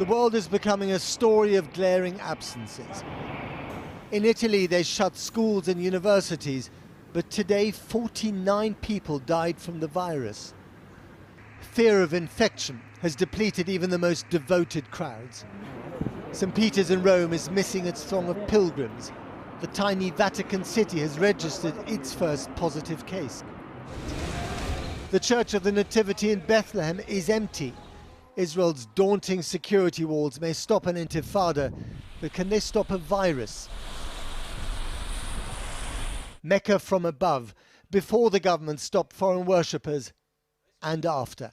The world is becoming a story of glaring absences. In Italy, they shut schools and universities, but today 49 people died from the virus. Fear of infection has depleted even the most devoted crowds. St. Peter's in Rome is missing its throng of pilgrims. The tiny Vatican City has registered its first positive case. The Church of the Nativity in Bethlehem is empty. Israel's daunting security walls may stop an intifada, but can they stop a virus? Mecca from above, before the government stopped foreign worshippers, and after.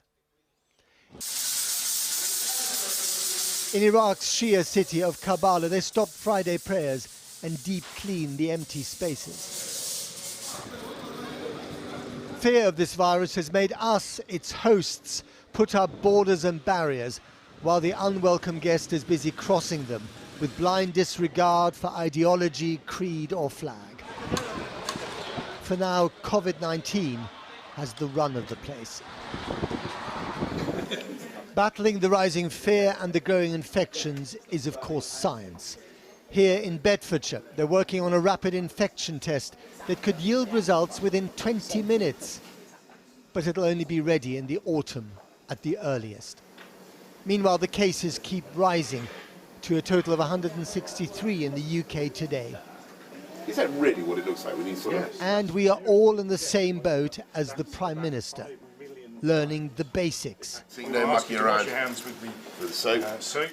In Iraq's Shia city of Karbala, they stopped Friday prayers and deep cleaned the empty spaces. Fear of this virus has made us, its hosts, put up borders and barriers, while the unwelcome guest is busy crossing them with blind disregard for ideology, creed or flag. For now, COVID-19 has the run of the place. Battling the rising fear and the growing infections is, of course, science. Here in Bedfordshire, they're working on a rapid infection test that could yield results within 20 minutes. But it'll only be ready in the autumn at the earliest. Meanwhile, the cases keep rising to a total of 163 in the UK today. Is that really what it looks like when you sort of... And we are all in the same boat as the Prime Minister, learning the basics. So you know, mucking around with soap.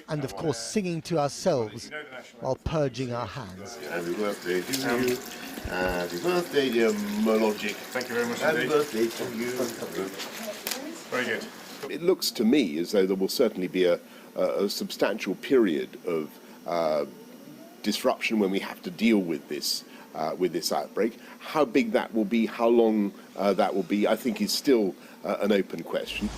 And of course singing to ourselves while purging our hands. Happy birthday to you. Happy birthday, dear Mologic. Thank you very much Happy indeed. birthday to you. Very good. It looks to me as though there will certainly be a substantial period of disruption when we have to deal with this outbreak. How big that will be, how long that will be, I think is still an open question.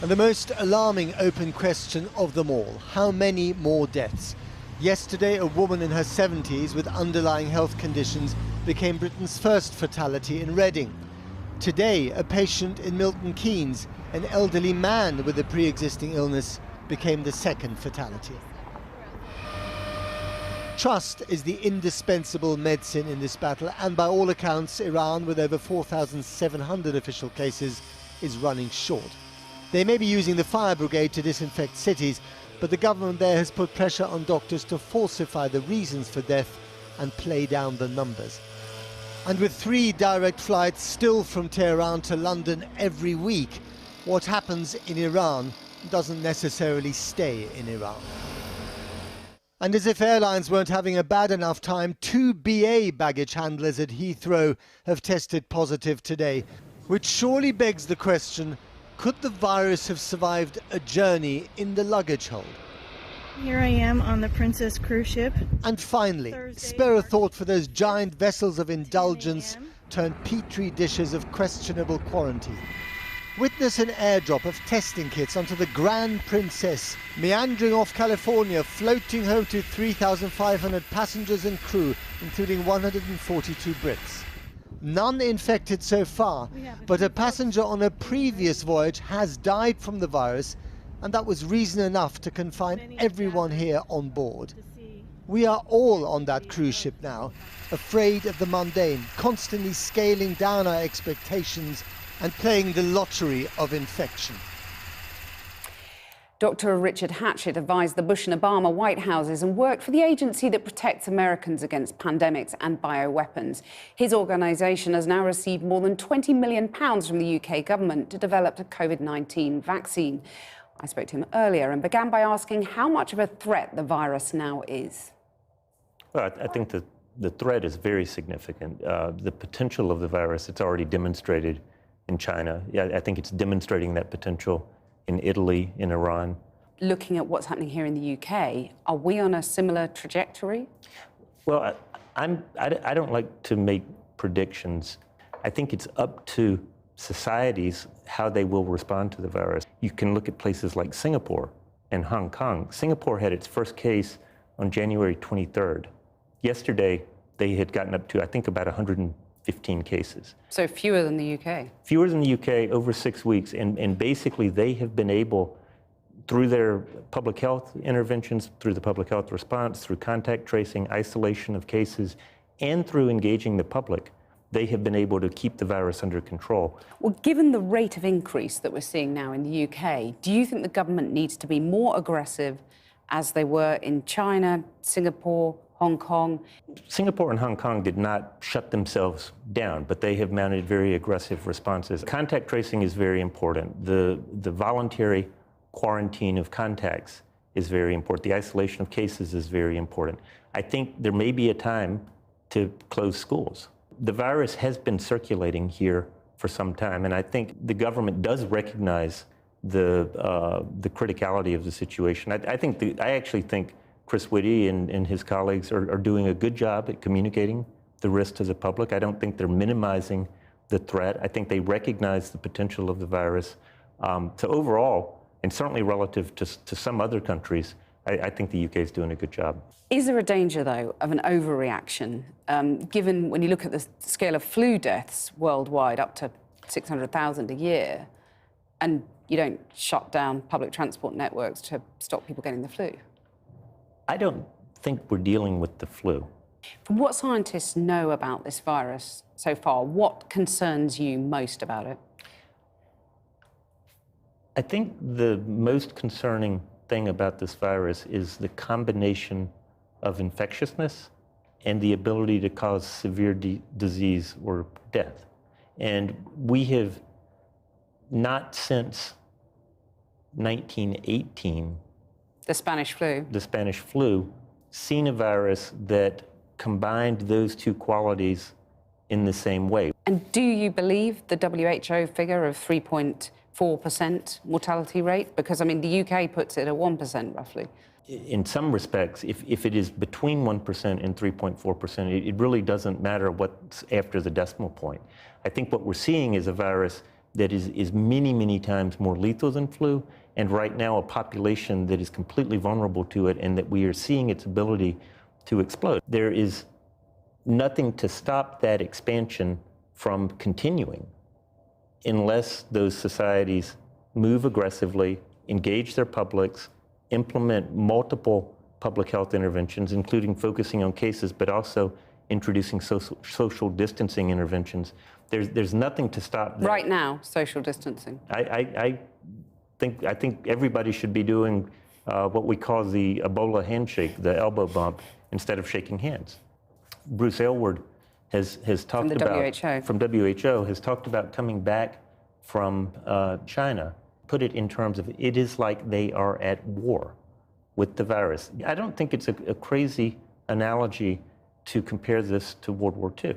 And the most alarming open question of them all, how many more deaths? Yesterday, a woman in her 70s with underlying health conditions became Britain's first fatality in Reading. Today, a patient in Milton Keynes, an elderly man with a pre-existing illness, became the second fatality. Trust is the indispensable medicine in this battle, and by all accounts, Iran, with over 4,700 official cases, is running short. They may be using the fire brigade to disinfect cities, but the government there has put pressure on doctors to falsify the reasons for death and play down the numbers. And with 3 direct flights still from Tehran to London every week, what happens in Iran doesn't necessarily stay in Iran. And as if airlines weren't having a bad enough time, 2 BA baggage handlers at Heathrow have tested positive today, which surely begs the question, could the virus have survived a journey in the luggage hold? Here I am on the Princess cruise ship. And finally, spare a thought for those giant vessels of indulgence turned petri dishes of questionable quarantine. Witness an airdrop of testing kits onto the Grand Princess, meandering off California, floating home to 3,500 passengers and crew, including 142 Brits. None infected so far, but a passenger on a previous voyage has died from the virus, and that was reason enough to confine everyone here on board. We are all on that cruise ship now, afraid of the mundane, constantly scaling down our expectations and playing the lottery of infection. Dr. Richard Hatchett advised the Bush and Obama White Houses and worked for the agency that protects Americans against pandemics and bioweapons. His organisation has now received more than £20 million from the UK government to develop a COVID-19 vaccine. I spoke to him earlier and began by asking how much of a threat the virus now is. Well, I think that the threat is very significant. The potential of the virus, it's already demonstrated in China. Yeah, I think it's demonstrating that potential in Italy, in Iran. Looking at what's happening here in the UK, are we on a similar trajectory? Well, I don't like to make predictions. I think it's up to societies how they will respond to the virus. You can look at places like Singapore and Hong Kong. Singapore had its first case on January 23rd. Yesterday, they had gotten up to, I think, about 115 cases. So fewer than the UK? Fewer than the UK over 6 weeks. And basically, they have been able through their public health interventions, through the public health response, through contact tracing, isolation of cases, and through engaging the public, they have been able to keep the virus under control. Well, given the rate of increase that we're seeing now in the UK, do you think the government needs to be more aggressive as they were in China, Singapore, Hong Kong? Singapore and Hong Kong did not shut themselves down, but they have mounted very aggressive responses. Contact tracing is very important. The voluntary quarantine of contacts is very important. The isolation of cases is very important. I think there may be a time to close schools. The virus has been circulating here for some time, and I think the government does recognize the criticality of the situation. I actually think Chris Whitty and his colleagues are doing a good job at communicating the risk to the public. I don't think they're minimizing the threat. I think they recognize the potential of the virus. So overall, and certainly relative to some other countries, I think the UK is doing a good job. Is there a danger, though, of an overreaction, given when you look at the scale of flu deaths worldwide, up to 600,000 a year, and you don't shut down public transport networks to stop people getting the flu? I don't think we're dealing with the flu. From what scientists know about this virus so far, what concerns you most about it? I think the most concerning thing about this virus is the combination of infectiousness and the ability to cause severe disease or death. And we have not since 1918, The Spanish flu, seen a virus that combined those two qualities in the same way. And do you believe the WHO figure of 3.4% mortality rate? Because, I mean, the UK puts it at 1%, roughly. In some respects, if it is between 1% and 3.4%, it really doesn't matter what's after the decimal point. I think what we're seeing is a virus that is many, many times more lethal than flu, and right now a population that is completely vulnerable to it, and that we are seeing its ability to explode. There is nothing to stop that expansion from continuing unless those societies move aggressively, engage their publics, implement multiple public health interventions, including focusing on cases, but also introducing social distancing interventions. There's nothing to stop that. Right now, social distancing. I think everybody should be doing what we call the Ebola handshake, the elbow bump, instead of shaking hands. Bruce Aylward has talked from WHO has talked about coming back from China. Put it in terms of it is like they are at war with the virus. I don't think it's a crazy analogy to compare this to World War II.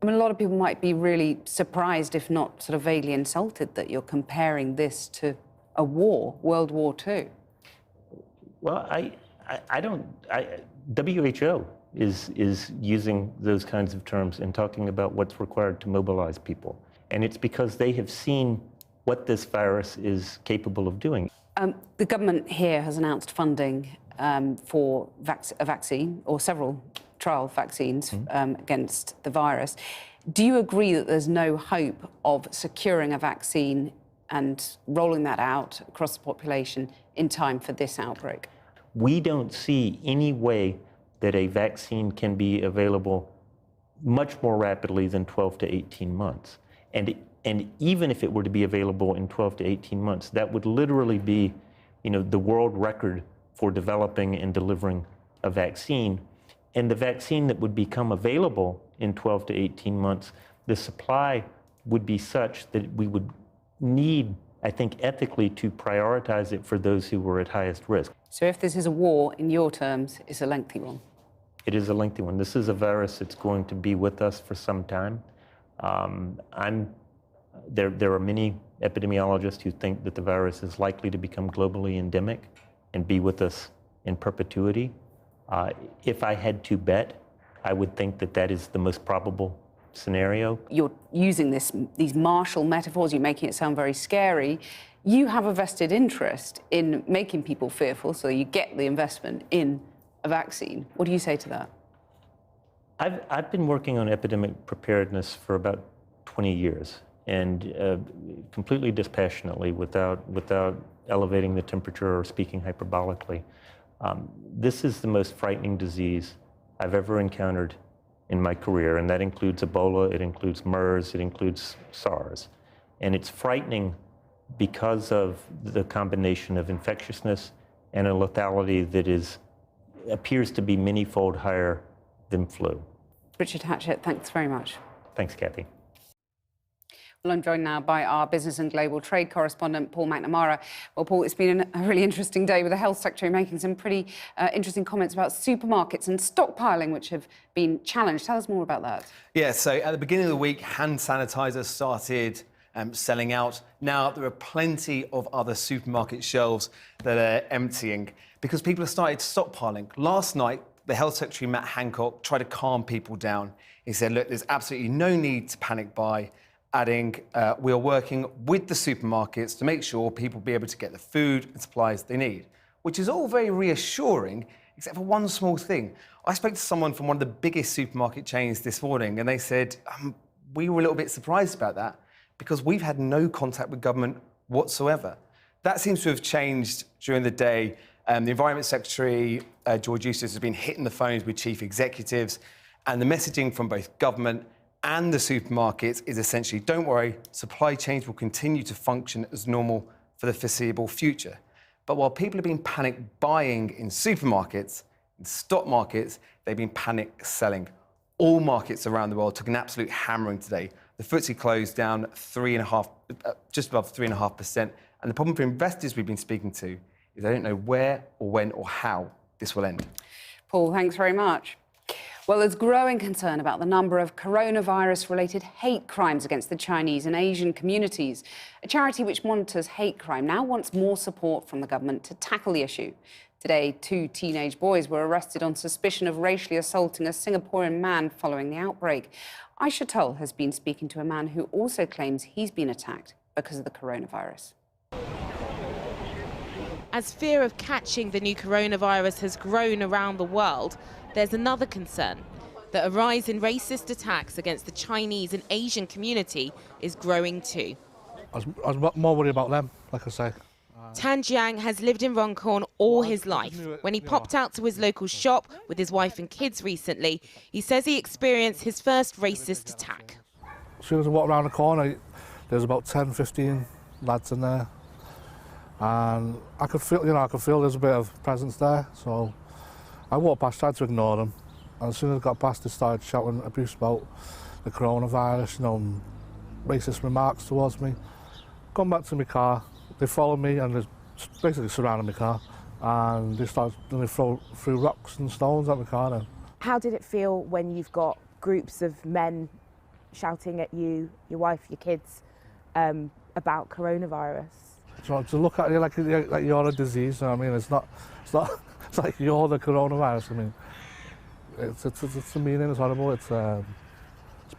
I mean, a lot of people might be really surprised, if not sort of vaguely insulted, that you're comparing this to a war, World War II. Well, WHO is using those kinds of terms and talking about what's required to mobilize people. And it's because they have seen what this virus is capable of doing. The government here has announced funding for a vaccine, or several trial vaccines against the virus. Do you agree that there's no hope of securing a vaccine and rolling that out across the population in time for this outbreak? We don't see any way that a vaccine can be available much more rapidly than 12 to 18 months. And even if it were to be available in 12 to 18 months, that would literally be, the world record for developing and delivering a vaccine. And the vaccine that would become available in 12 to 18 months, the supply would be such that we would need, I think, ethically to prioritize it for those who were at highest risk. So if this is a war, in your terms, it's a lengthy one? It is a lengthy one. This is a virus that's going to be with us for some time. There are many epidemiologists who think that the virus is likely to become globally endemic and be with us in perpetuity. If I had to bet, I would think that that is the most probable scenario. You're using these martial metaphors, you're making it sound very scary. You have a vested interest in making people fearful, so you get the investment in a vaccine. What do you say to that? I've been working on epidemic preparedness for about 20 years. and completely dispassionately without elevating the temperature or speaking hyperbolically. This is the most frightening disease I've ever encountered in my career, and that includes Ebola, it includes MERS, it includes SARS. And it's frightening because of the combination of infectiousness and a lethality that appears to be many-fold higher than flu. Richard Hatchett, thanks very much. Thanks, Kathy. Well, I'm joined now by our business and global trade correspondent, Paul McNamara. Well, Paul, it's been a really interesting day with the Health Secretary making some pretty interesting comments about supermarkets and stockpiling, which have been challenged. Tell us more about that. Yeah, so at the beginning of the week, hand sanitizer started selling out. Now there are plenty of other supermarket shelves that are emptying because people have started stockpiling. Last night, the Health Secretary, Matt Hancock, tried to calm people down. He said, look, there's absolutely no need to panic buy, adding, we are working with the supermarkets to make sure people be able to get the food and supplies they need, which is all very reassuring, except for one small thing. I spoke to someone from one of the biggest supermarket chains this morning, and they said, we were a little bit surprised about that because we've had no contact with government whatsoever. That seems to have changed during the day. The Environment Secretary, George Eustice, has been hitting the phones with chief executives, and the messaging from both government and the supermarkets is essentially, don't worry, supply chains will continue to function as normal for the foreseeable future. But while people have been panic buying in supermarkets, in stock markets, they've been panic selling. All markets around the world took an absolute hammering today. The FTSE closed down just above 3.5%. And the problem for investors we've been speaking to is they don't know where or when or how this will end. Paul, thanks very much. Well, there's growing concern about the number of coronavirus-related hate crimes against the Chinese and Asian communities. A charity which monitors hate crime now wants more support from the government to tackle the issue. Today, 2 teenage boys were arrested on suspicion of racially assaulting a Singaporean man following the outbreak. Aisha Tull has been speaking to a man who also claims he's been attacked because of the coronavirus. As fear of catching the new coronavirus has grown around the world, there's another concern, that a rise in racist attacks against the Chinese and Asian community is growing too. I was more worried about them, like I say. Tan Jiang has lived in Runcorn all his life. When he popped out to his local shop with his wife and kids recently, he says he experienced his first racist attack. As soon as I walked around the corner, there's about 10, 15 lads in there. And I could feel, there's a bit of presence there, so I walked past, tried to ignore them, and as soon as I got past, they started shouting abuse about the coronavirus, racist remarks towards me. Gone back to my car, they followed me and they basically surrounded my car, and they threw rocks and stones at my car then. How did it feel when you've got groups of men shouting at you, your wife, your kids, about coronavirus? So to look at you like you're a disease, I mean, it's like you're the coronavirus. I mean, it's demeaning, it's horrible, it's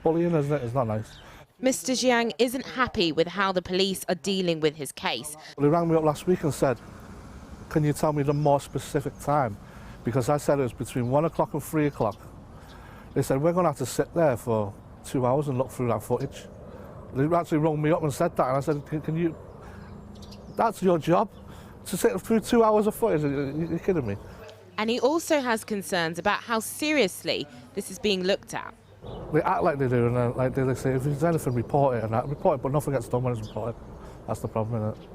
bullying, isn't it? It's not nice. Mr. Jiang isn't happy with how the police are dealing with his case. They rang me up last week and said, can you tell me the more specific time? Because I said it was between 1 o'clock and 3 o'clock. They said, we're going to have to sit there for 2 hours and look through that footage. They actually rang me up and said that, and I said, can you... That's your job, to sit through 2 hours of footage. You're kidding me. And he also has concerns about how seriously this is being looked at. They act like they do, and like they say, if there's anything, report it, and that. Report it, but nothing gets done when it's reported. That's the problem, isn't it?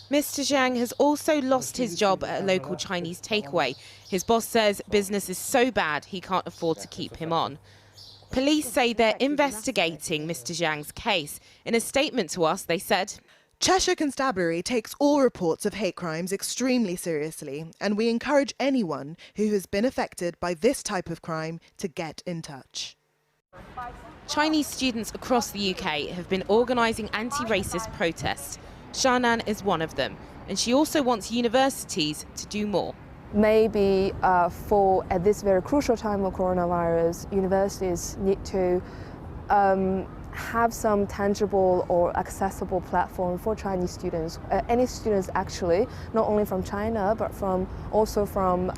Mr. Jiang has also lost his job at a local Chinese takeaway. His boss says business is so bad he can't afford to keep him on. Police say they're investigating Mr. Jiang's case. In a statement to us, they said, Cheshire Constabulary takes all reports of hate crimes extremely seriously, and we encourage anyone who has been affected by this type of crime to get in touch. Chinese students across the UK have been organising anti-racist protests. Shannan is one of them, and she also wants universities to do more. Maybe at this very crucial time of coronavirus, universities need to have some tangible or accessible platform for Chinese students, any students actually, not only from China, but also from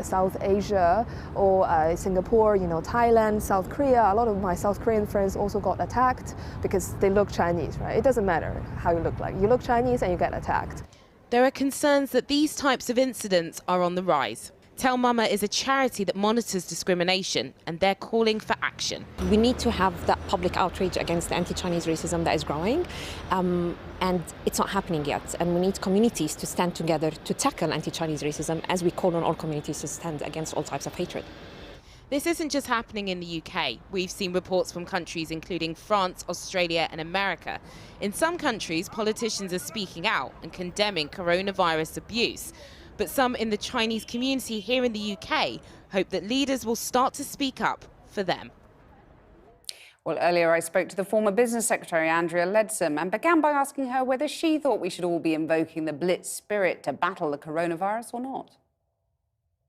South Asia or Singapore, Thailand, South Korea. A lot of my South Korean friends also got attacked because they look Chinese, right? It doesn't matter how you look like. You look Chinese and you get attacked. There are concerns that these types of incidents are on the rise. Tell Mama is a charity that monitors discrimination, and they're calling for action. We need to have that public outrage against the anti-Chinese racism that is growing, and it's not happening yet. And we need communities to stand together to tackle anti-Chinese racism, as we call on all communities to stand against all types of hatred. This isn't just happening in the UK. We've seen reports from countries including France, Australia and America. In some countries, politicians are speaking out and condemning coronavirus abuse. But some in the Chinese community here in the UK hope that leaders will start to speak up for them. Well, earlier I spoke to the former Business Secretary, Andrea Leadsom, and began by asking her whether she thought we should all be invoking the Blitz spirit to battle the coronavirus or not.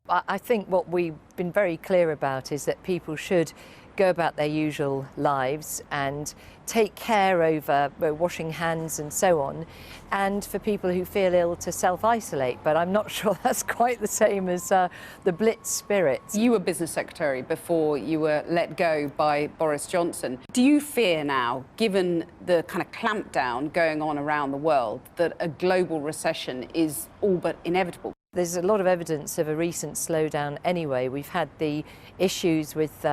I think what we've been very clear about is that people should go about their usual lives and take care over washing hands and so on, and for people who feel ill to self-isolate. But I'm not sure that's quite the same as the Blitz spirit. You were Business Secretary before you were let go by Boris Johnson. Do you fear now, given the kind of clampdown going on around the world, that a global recession is all but inevitable? There's a lot of evidence of a recent slowdown anyway. We've had the issues with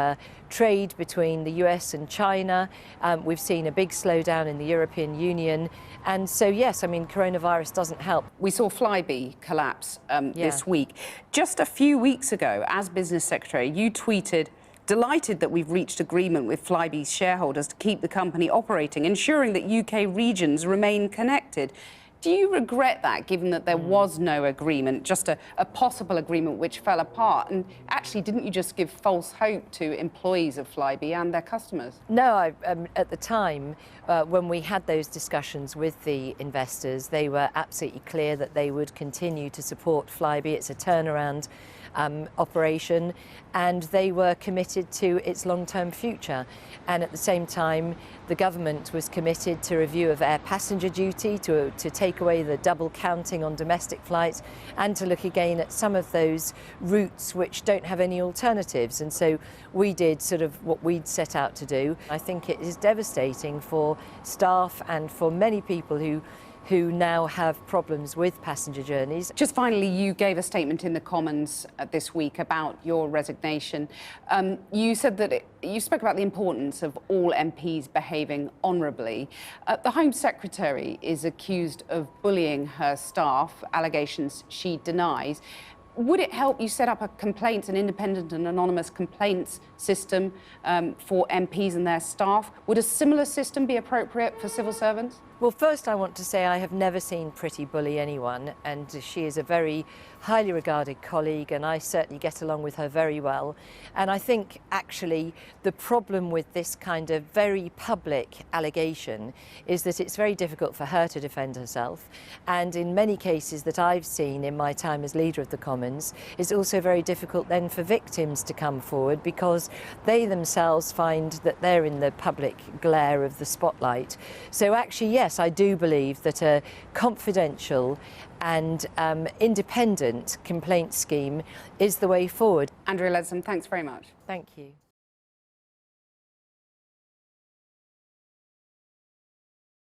trade between the US and China. We've seen a big slowdown in the European Union. And so, yes, I mean, coronavirus doesn't help. We saw Flybe collapse this week. Just a few weeks ago, as Business Secretary, you tweeted, "Delighted that we've reached agreement with Flybe's shareholders to keep the company operating, ensuring that UK regions remain connected." Do you regret that, given that there was no agreement, just a possible agreement which fell apart? And actually, didn't you just give false hope to employees of Flybe and their customers? No, at the time, when we had those discussions with the investors, they were absolutely clear that they would continue to support Flybe. It's a turnaround operation, and they were committed to its long-term future. And at the same time, the government was committed to review of air passenger duty, to take away the double counting on domestic flights, and to look again at some of those routes which don't have any alternatives. And so we did sort of what we'd set out to do. I think it is devastating for staff and for many people who now have problems with passenger journeys. Just finally, you gave a statement in the Commons this week about your resignation. You said that you spoke about the importance of all MPs behaving honourably. The Home Secretary is accused of bullying her staff, allegations she denies. Would it help you set up an independent and anonymous complaints system for MPs and their staff? Would a similar system be appropriate for civil servants? Well, first I want to say I have never seen Priti bully anyone, and she is a very highly regarded colleague, and I certainly get along with her very well. And I think actually the problem with this kind of very public allegation is that it's very difficult for her to defend herself. And in many cases that I've seen in my time as leader of the Commons, it's also very difficult then for victims to come forward, because they themselves find that they're in the public glare of the spotlight. So actually, yes, I do believe that a confidential and independent complaint scheme is the way forward. Andrea Leadsom, thanks very much. Thank you.